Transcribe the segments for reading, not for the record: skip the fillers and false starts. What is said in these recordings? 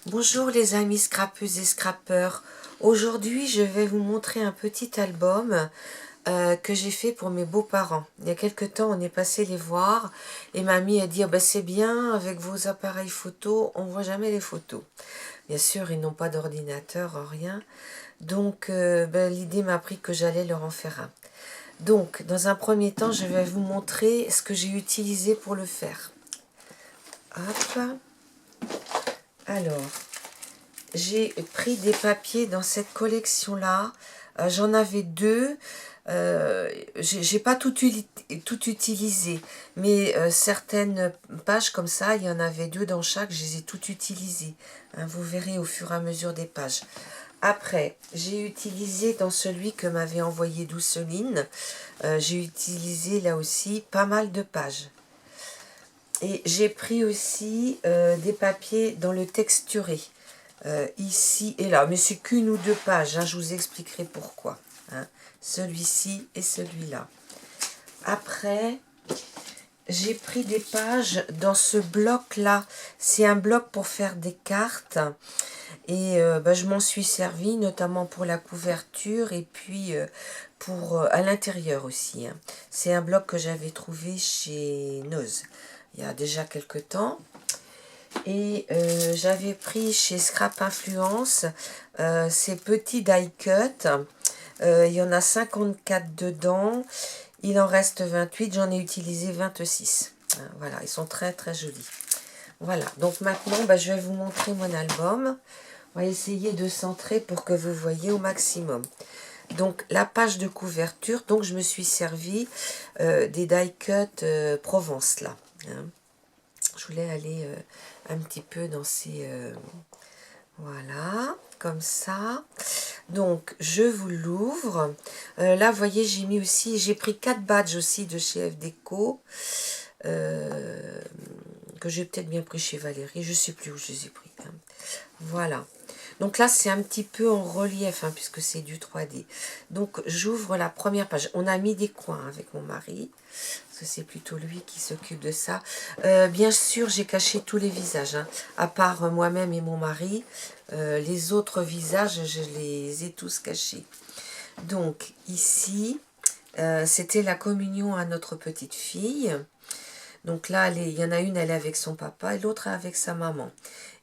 Bonjour les amis scrapeuses et scrappeurs. Aujourd'hui, je vais vous montrer un petit album que j'ai fait pour mes beaux-parents. Il y a quelque temps, on est passé les voir et mamie a dit bah, c'est bien, avec vos appareils photo, on voit jamais les photos. Bien sûr, ils n'ont pas d'ordinateur, rien. Donc, l'idée m'a pris que j'allais leur en faire un. Donc, dans un premier temps, je vais vous montrer ce que j'ai utilisé pour le faire. Hop. Alors, j'ai pris des papiers dans cette collection-là. J'en avais deux. J'ai pas tout utilisé, mais certaines pages comme ça, il y en avait deux dans chaque, je les ai toutes utilisées. Hein, vous verrez au fur et à mesure des pages. Après, j'ai utilisé dans celui que m'avait envoyé Douceline, j'ai utilisé là aussi pas mal de pages. Et j'ai pris aussi des papiers dans le texturé. Ici et là, mais c'est qu'une ou deux pages, hein, je vous expliquerai pourquoi. Hein. Celui-ci et celui-là. Après, j'ai pris des pages dans ce bloc-là. C'est un bloc pour faire des cartes. Et je m'en suis servi, notamment pour la couverture et puis pour à l'intérieur aussi. Hein. C'est un bloc que j'avais trouvé chez Noz il y a déjà quelques temps. Et j'avais pris chez Scrap Influence ces petits die cut. Il y en a 54 dedans. Il en reste 28. J'en ai utilisé 26. Voilà, ils sont très très jolis. Voilà, donc maintenant je vais vous montrer mon album. On va essayer de centrer pour que vous voyez au maximum. Donc la page de couverture, donc je me suis servi des die cut Provence là. Hein. Je voulais aller un petit peu dans ces... voilà, comme ça. Donc, je vous l'ouvre. Là, vous voyez, j'ai mis aussi... J'ai pris 4 badges aussi de chez FDeco. Que j'ai peut-être bien pris chez Valérie. Je ne sais plus où je les ai pris. Hein. Voilà. Donc là, c'est un petit peu en relief, hein, puisque c'est du 3D. Donc, j'ouvre la première page. On a mis des coins avec mon mari, parce que c'est plutôt lui qui s'occupe de ça. Bien sûr, j'ai caché tous les visages, hein, à part moi-même et mon mari. Les autres visages, je les ai tous cachés. Donc, ici, c'était la communion à notre petite fille. Donc là, il y en a une, elle est avec son papa et l'autre avec sa maman.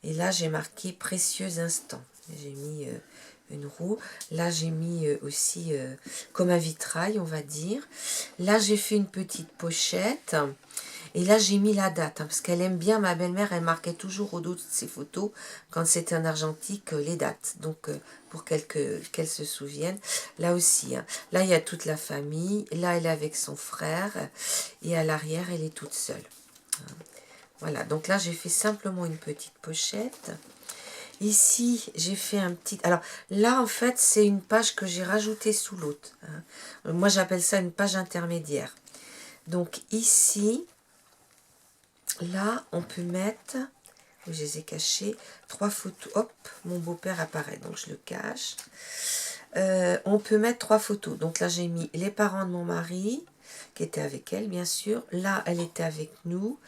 Et là, j'ai marqué « Précieux instant ». J'ai mis une roue. Là, j'ai mis aussi comme un vitrail, on va dire. Là, j'ai fait une petite pochette. Et là, j'ai mis la date, hein, parce qu'elle aime bien, ma belle-mère, elle marquait toujours au dos de ses photos, quand c'était en argentique, les dates. Donc, pour qu'elle se souvienne. Là aussi, hein. Là, il y a toute la famille. Là, elle est avec son frère. Et à l'arrière, elle est toute seule. Voilà, donc là, j'ai fait simplement une petite pochette. Ici, j'ai fait un petit... Alors, là, en fait, c'est une page que j'ai rajoutée sous l'autre. Hein. Moi, j'appelle ça une page intermédiaire. Donc, ici... Là, on peut mettre, je les ai cachés, 3 photos. Hop, mon beau-père apparaît, donc je le cache. On peut mettre 3 photos. Donc là, j'ai mis les parents de mon mari, qui étaient avec elle, bien sûr. Là, elle était avec nous.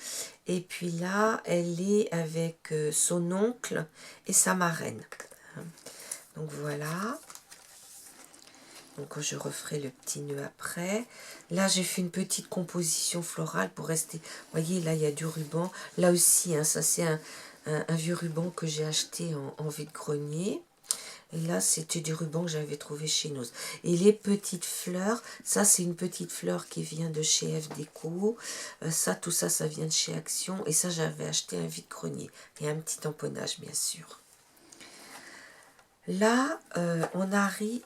Et puis là, elle est avec son oncle et sa marraine. Donc voilà. Donc je referai le petit nœud après. Là, j'ai fait une petite composition florale pour rester... Vous voyez, là, il y a du ruban. Là aussi, hein, ça, c'est un vieux ruban que j'ai acheté en vide-grenier. Et là, c'était du ruban que j'avais trouvé chez Noz. Et les petites fleurs, ça, c'est une petite fleur qui vient de chez FDeco. Ça, tout ça, ça vient de chez Action. Et ça, j'avais acheté un vide-grenier. Et un petit tamponnage, bien sûr. Là, on arrive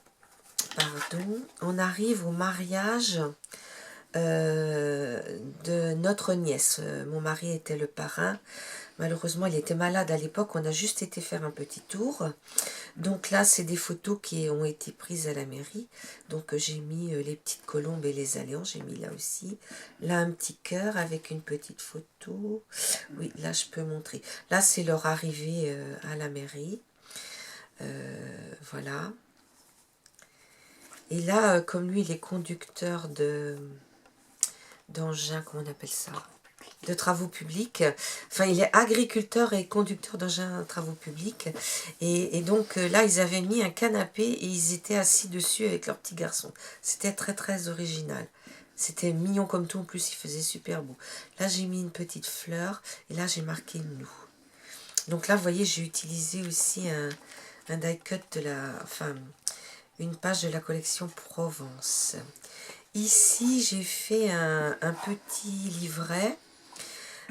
au mariage de notre nièce. Mon mari était le parrain. Malheureusement, il était malade à l'époque. On a juste été faire un petit tour. Donc là, c'est des photos qui ont été prises à la mairie. Donc j'ai mis les petites colombes et les alliances. J'ai mis là aussi. Là, un petit cœur avec une petite photo. Oui, là, je peux montrer. Là, c'est leur arrivée à la mairie. Voilà. Et là, comme lui, il est conducteur d'engin, comment on appelle ça? de travaux publics. Enfin, il est agriculteur et conducteur d'engins de travaux publics. Et donc là, ils avaient mis un canapé et ils étaient assis dessus avec leur petit garçon. C'était très très original. C'était mignon comme tout, en plus il faisait super beau. Là, j'ai mis une petite fleur et là, j'ai marqué nous. Donc là, vous voyez, j'ai utilisé aussi un die cut de enfin, une page de la collection Provence. Ici, j'ai fait un petit livret.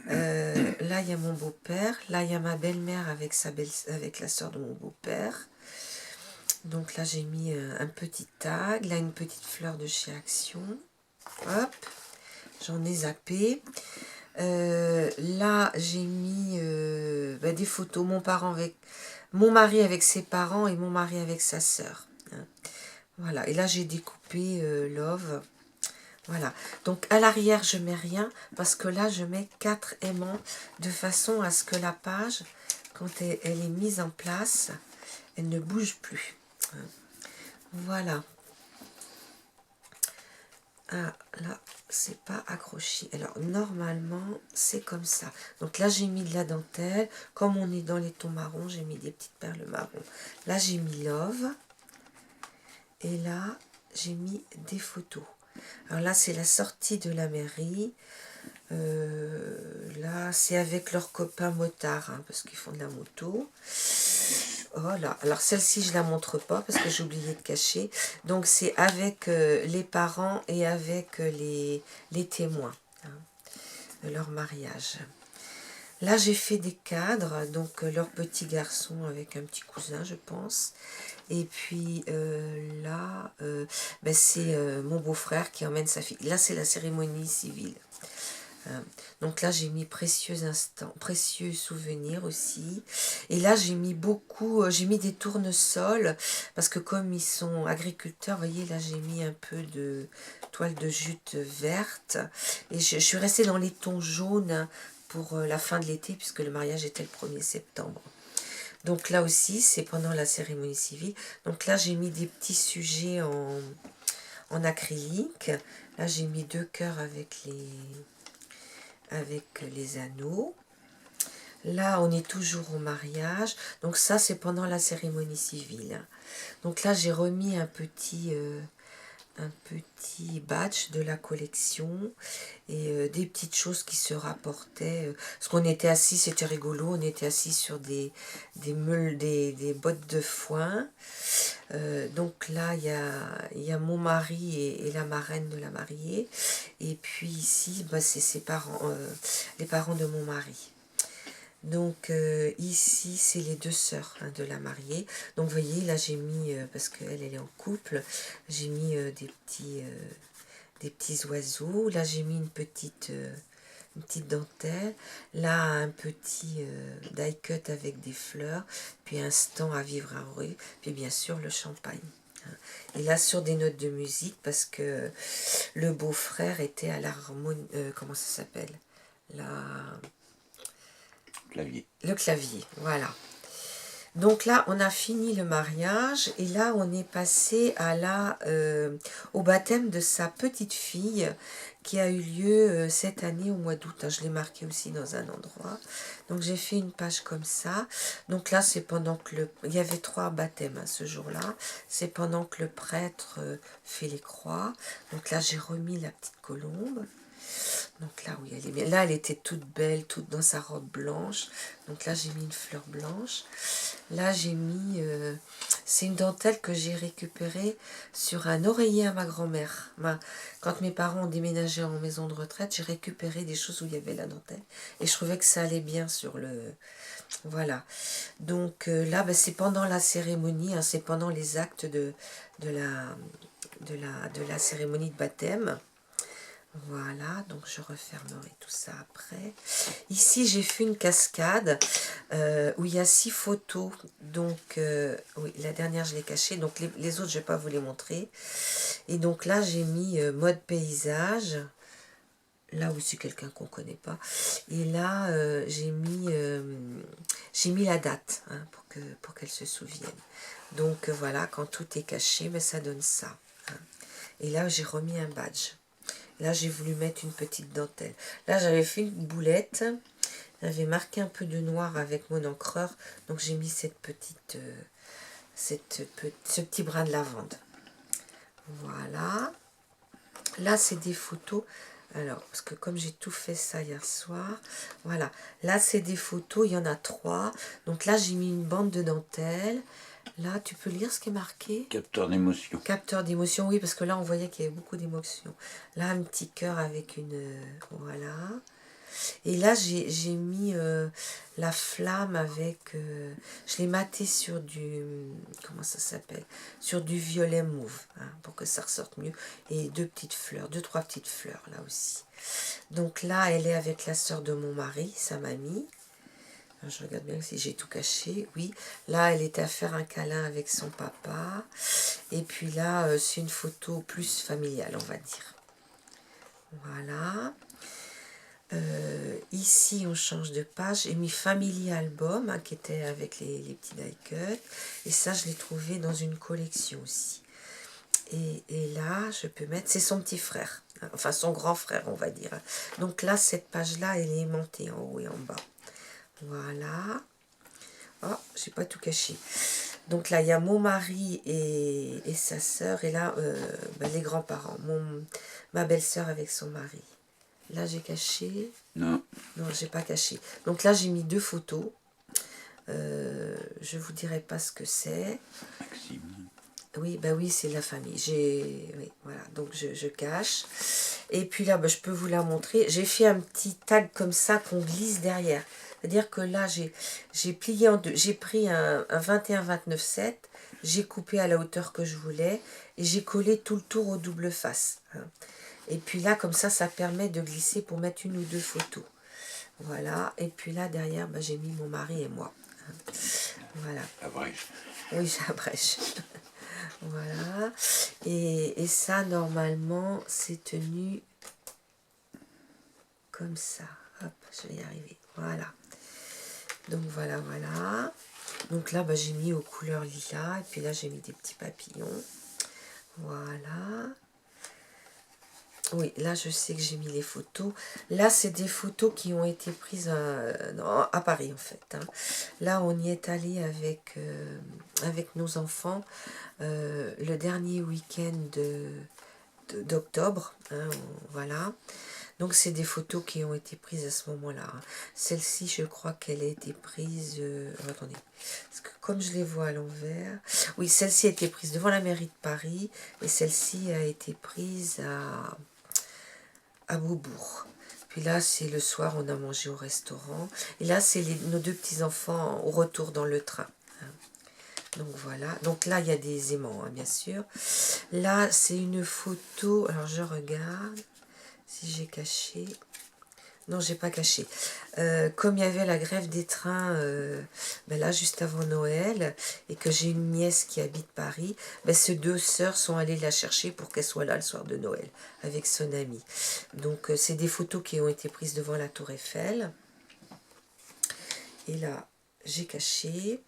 Là, il y a mon beau-père. Là, il y a ma belle-mère avec la sœur de mon beau-père. Donc là, j'ai mis un petit tag. Là, une petite fleur de chez Action. Hop, j'en ai zappé. Là, j'ai mis des photos. Mon mari avec ses parents et mon mari avec sa sœur. Hein. Voilà, et là, j'ai découpé Love. Voilà, donc à l'arrière je mets rien parce que là je mets 4 aimants de façon à ce que la page, quand elle est mise en place, elle ne bouge plus. Voilà. Ah, là c'est pas accroché. Alors normalement c'est comme ça. Donc là j'ai mis de la dentelle. Comme on est dans les tons marrons, j'ai mis des petites perles marron. Là j'ai mis Love. Et là j'ai mis des photos. Alors là, c'est la sortie de la mairie. Là, c'est avec leurs copains motards, hein, parce qu'ils font de la moto. Voilà. Alors celle-ci, je ne la montre pas, parce que j'ai oublié de cacher. Donc, c'est avec les parents et avec les témoins, hein, de leur mariage. Là, j'ai fait des cadres, donc leur petit garçon avec un petit cousin, je pense. Et puis là, c'est mon beau-frère qui emmène sa fille. Là, c'est la cérémonie civile. Donc là, j'ai mis précieux instants, précieux souvenirs aussi. Et là, j'ai mis beaucoup, j'ai mis des tournesols, parce que comme ils sont agriculteurs, vous voyez, là, j'ai mis un peu de toile de jute verte. Et je suis restée dans les tons jaunes pour la fin de l'été, puisque le mariage était le 1er septembre. Donc là aussi, c'est pendant la cérémonie civile. Donc là, j'ai mis des petits sujets en acrylique. Là, j'ai mis 2 cœurs avec les anneaux. Là, on est toujours au mariage. Donc ça, c'est pendant la cérémonie civile. Donc là, j'ai remis un petit badge de la collection et des petites choses qui se rapportaient. Parce qu'on était assis, c'était rigolo, on était assis sur des meules, des bottes de foin. Donc là, il y a mon mari et la marraine de la mariée. Et puis ici, c'est ses parents, les parents de mon mari. Donc ici, c'est les 2 sœurs, hein, de la mariée. Donc vous voyez, là j'ai mis, parce qu'elle est en couple, j'ai mis des petits oiseaux. Là j'ai mis une petite dentelle. Là un petit die cut avec des fleurs. Puis un stand à vivre à rue. Puis bien sûr le champagne. Et là sur des notes de musique, parce que le beau-frère était à l'harmonie, comment ça s'appelle, Clavier. le clavier, voilà. Donc là, on a fini le mariage et là, on est passé au baptême de sa petite fille qui a eu lieu cette année au mois d'août. Hein. Je l'ai marqué aussi dans un endroit. Donc j'ai fait une page comme ça. Donc là, c'est pendant que il y avait 3 baptêmes, hein, ce jour-là. C'est pendant que le prêtre fait les croix. Donc là, j'ai remis la petite colombe. Donc là, oui, elle est bien. Là, elle était toute belle, toute dans sa robe blanche. Donc là, j'ai mis une fleur blanche. Là, j'ai mis... c'est une dentelle que j'ai récupérée sur un oreiller à ma grand-mère. Quand mes parents ont déménagé en maison de retraite, j'ai récupéré des choses où il y avait la dentelle. Et je trouvais que ça allait bien sur le... Voilà. Donc là, c'est pendant la cérémonie, hein, c'est pendant les actes de la cérémonie de baptême. Voilà, donc je refermerai tout ça après. Ici, j'ai fait une cascade où il y a 6 photos. Donc, oui, la dernière, je l'ai cachée. Donc, les autres, je ne vais pas vous les montrer. Et donc là, j'ai mis mode paysage. Là aussi, quelqu'un qu'on ne connaît pas. Et là, j'ai mis la date, hein, pour qu'elle se souvienne. Donc, voilà, quand tout est caché, ça donne ça. Hein. Et là, j'ai remis un badge. Là, j'ai voulu mettre une petite dentelle. Là, j'avais fait une boulette. J'avais marqué un peu de noir avec mon encreur. Donc, j'ai mis cette petite, ce petit brin de lavande. Voilà. Là, c'est des photos. Alors, parce que comme j'ai tout fait ça hier soir, voilà. Là, c'est des photos, il y en a 3. Donc là, j'ai mis une bande de dentelle. Là, tu peux lire ce qui est marqué? Capteur d'émotion. Capteur d'émotion, oui, parce que là, on voyait qu'il y avait beaucoup d'émotions. Là, un petit cœur avec une... voilà. Et là, j'ai mis la flamme avec... je l'ai maté sur du... Comment ça s'appelle? Sur du violet mauve, hein, pour que ça ressorte mieux. Et 2 petites fleurs, 2-3 petites fleurs, là aussi. Donc là, elle est avec la sœur de mon mari, sa mamie. Je regarde bien si j'ai tout caché. Oui, là, elle était à faire un câlin avec son papa. Et puis là, c'est une photo plus familiale, on va dire. Voilà. Ici, on change de page. J'ai mis Family Album, hein, qui était avec les petits die-cut. Et ça, je l'ai trouvé dans une collection aussi. Et là, je peux mettre... C'est son petit frère. Hein, enfin, son grand frère, on va dire. Donc là, cette page-là, elle est aimantée en haut et en bas. Voilà. Oh, j'ai pas tout caché. Donc là, il y a mon mari et sa sœur. Et là, les grands-parents. Ma belle-sœur avec son mari. Là, j'ai caché. Non. Non, j'ai pas caché. Donc là, j'ai mis 2 photos. Je vous dirai pas ce que c'est. Maxime. Oui, bah oui, c'est la famille. Oui, voilà. Donc je cache. Et puis là, je peux vous la montrer. J'ai fait un petit tag comme ça qu'on glisse derrière. C'est-à-dire que là, j'ai plié en deux. J'ai pris un 21-29-7. J'ai coupé à la hauteur que je voulais. Et j'ai collé tout le tour au double face. Hein. Et puis là, comme ça permet de glisser pour mettre 1 ou 2 photos. Voilà. Et puis là, derrière, j'ai mis mon mari et moi. Voilà. La brèche. Oui, j'abrège. Voilà. Et ça, normalement, c'est tenu comme ça. Hop, je vais y arriver. Voilà. Donc, voilà, voilà. Donc là, j'ai mis aux couleurs lilas. Et puis là, j'ai mis des petits papillons. Voilà. Oui, là, je sais que j'ai mis les photos. Là, c'est des photos qui ont été prises à Paris, en fait. Hein. Là, on y est allé avec nos enfants le dernier week-end d'octobre. Hein, voilà. Donc, c'est des photos qui ont été prises à ce moment-là. Hein. Celle-ci, je crois qu'elle a été prise... attendez, parce que comme je les vois à l'envers... Oui, celle-ci a été prise devant la mairie de Paris. Et celle-ci a été prise à Beaubourg. Puis là, c'est le soir, on a mangé au restaurant. Et là, c'est nos 2 petits-enfants au retour dans le train. Donc voilà. Donc là, il y a des aimants, hein, bien sûr. Là, c'est une photo. Alors, je regarde si j'ai caché. Non, j'ai pas caché. Comme il y avait la grève des trains, là, juste avant Noël, et que j'ai une nièce qui habite Paris, ces 2 sœurs sont allées la chercher pour qu'elle soit là le soir de Noël, avec son amie. Donc, c'est des photos qui ont été prises devant la Tour Eiffel. Et là, j'ai caché.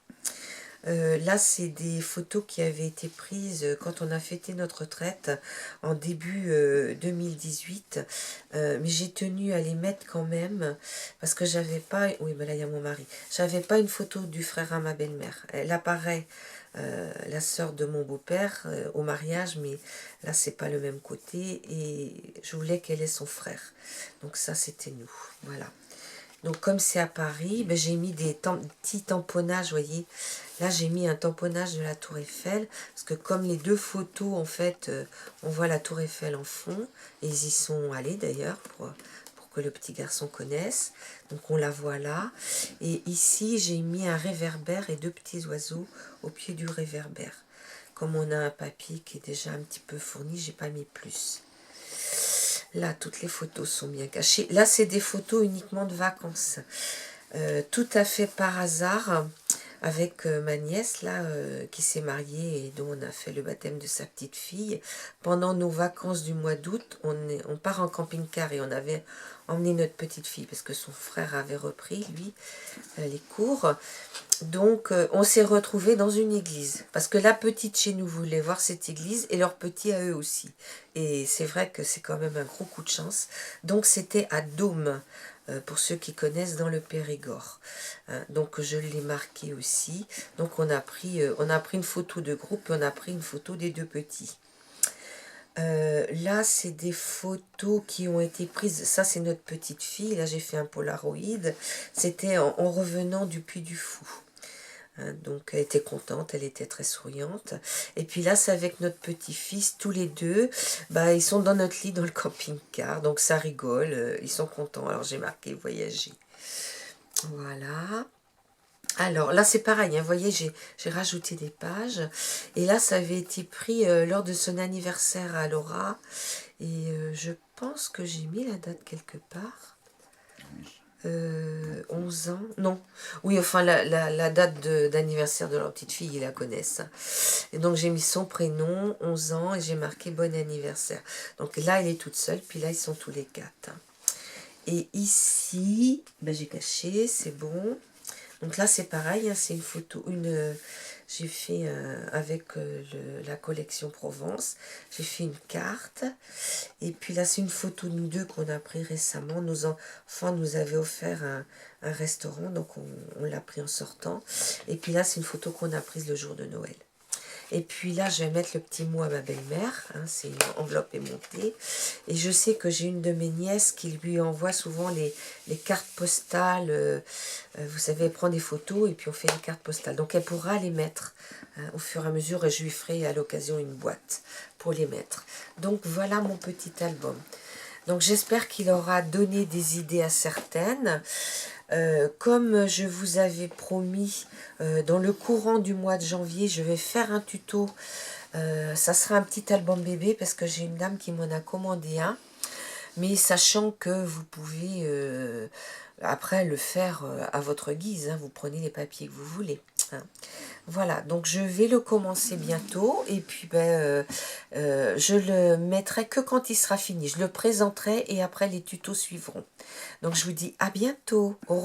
Là, c'est des photos qui avaient été prises quand on a fêté notre retraite en début 2018. Mais j'ai tenu à les mettre quand même parce que j'avais pas... Oui, là, il y a mon mari. J'avais pas une photo du frère à ma belle-mère. Elle apparaît, la sœur de mon beau-père, au mariage, mais là, c'est pas le même côté. Et je voulais qu'elle ait son frère. Donc ça, c'était nous. Voilà. Donc, comme c'est à Paris, j'ai mis des petits tamponnages, vous voyez. Là, j'ai mis un tamponnage de la Tour Eiffel, parce que comme les 2 photos, en fait, on voit la Tour Eiffel en fond, et ils y sont allés d'ailleurs, pour que le petit garçon connaisse. Donc, on la voit là. Et ici, j'ai mis un réverbère et 2 petits oiseaux au pied du réverbère. Comme on a un papier qui est déjà un petit peu fourni, j'ai pas mis plus. Là, toutes les photos sont bien cachées. Là, c'est des photos uniquement de vacances. Tout à fait par hasard, avec ma nièce, là, qui s'est mariée et dont on a fait le baptême de sa petite fille. Pendant nos vacances du mois d'août, on part en camping-car et emmener notre petite fille, parce que son frère avait repris, lui, les cours. Donc, on s'est retrouvés dans une église, parce que la petite chez nous voulait voir cette église, et leur petit à eux aussi. Et c'est vrai que c'est quand même un gros coup de chance. Donc, c'était à Dôme, pour ceux qui connaissent, dans le Périgord. Hein, donc, je l'ai marqué aussi. Donc, on a pris une photo de groupe, et on a pris une photo des deux petits. Là, c'est des photos qui ont été prises. Ça, c'est notre petite fille. Là, j'ai fait un Polaroid. C'était en revenant du Puy du Fou. Hein, donc, elle était contente, elle était très souriante. Et puis là, c'est avec notre petit-fils, tous les deux. Bah, ils sont dans notre lit, dans le camping-car. Donc, ça rigole. Ils sont contents. Alors, j'ai marqué voyager. Voilà. Alors là c'est pareil, hein, vous voyez j'ai rajouté des pages et là ça avait été pris lors de son anniversaire à Laura et je pense que j'ai mis la date quelque part, 11 ans, non, oui enfin la date d'anniversaire de leur petite fille ils la connaissent et donc j'ai mis son prénom, 11 ans et j'ai marqué bon anniversaire, donc là elle est toute seule puis là ils sont tous les quatre, hein. Et ici ben, j'ai caché, c'est bon. Donc là, c'est pareil, hein, c'est une photo, j'ai fait avec la collection Provence, j'ai fait une carte. Et puis là, c'est une photo de nous deux qu'on a pris récemment. Nos enfants nous avaient offert un restaurant, donc on l'a pris en sortant. Et puis là, c'est une photo qu'on a prise le jour de Noël. Et puis là, je vais mettre le petit mot à ma belle-mère. Hein, c'est une enveloppe aimantée. Et je sais que j'ai une de mes nièces qui lui envoie souvent les cartes postales. Vous savez, elle prend des photos et puis on fait les cartes postales. Donc elle pourra les mettre hein, au fur et à mesure. Et je lui ferai à l'occasion une boîte pour les mettre. Donc voilà mon petit album. Donc j'espère qu'il aura donné des idées à certaines. Comme je vous avais promis, dans le courant du mois de janvier, je vais faire un tuto. Ça sera un petit album bébé parce que j'ai une dame qui m'en a commandé un. Mais sachant que vous pouvez après le faire à votre guise. Hein, vous prenez les papiers que vous voulez. Hein. Voilà, donc je vais le commencer bientôt et puis je le mettrai que quand il sera fini. Je le présenterai et après les tutos suivront. Donc je vous dis à bientôt. Au revoir.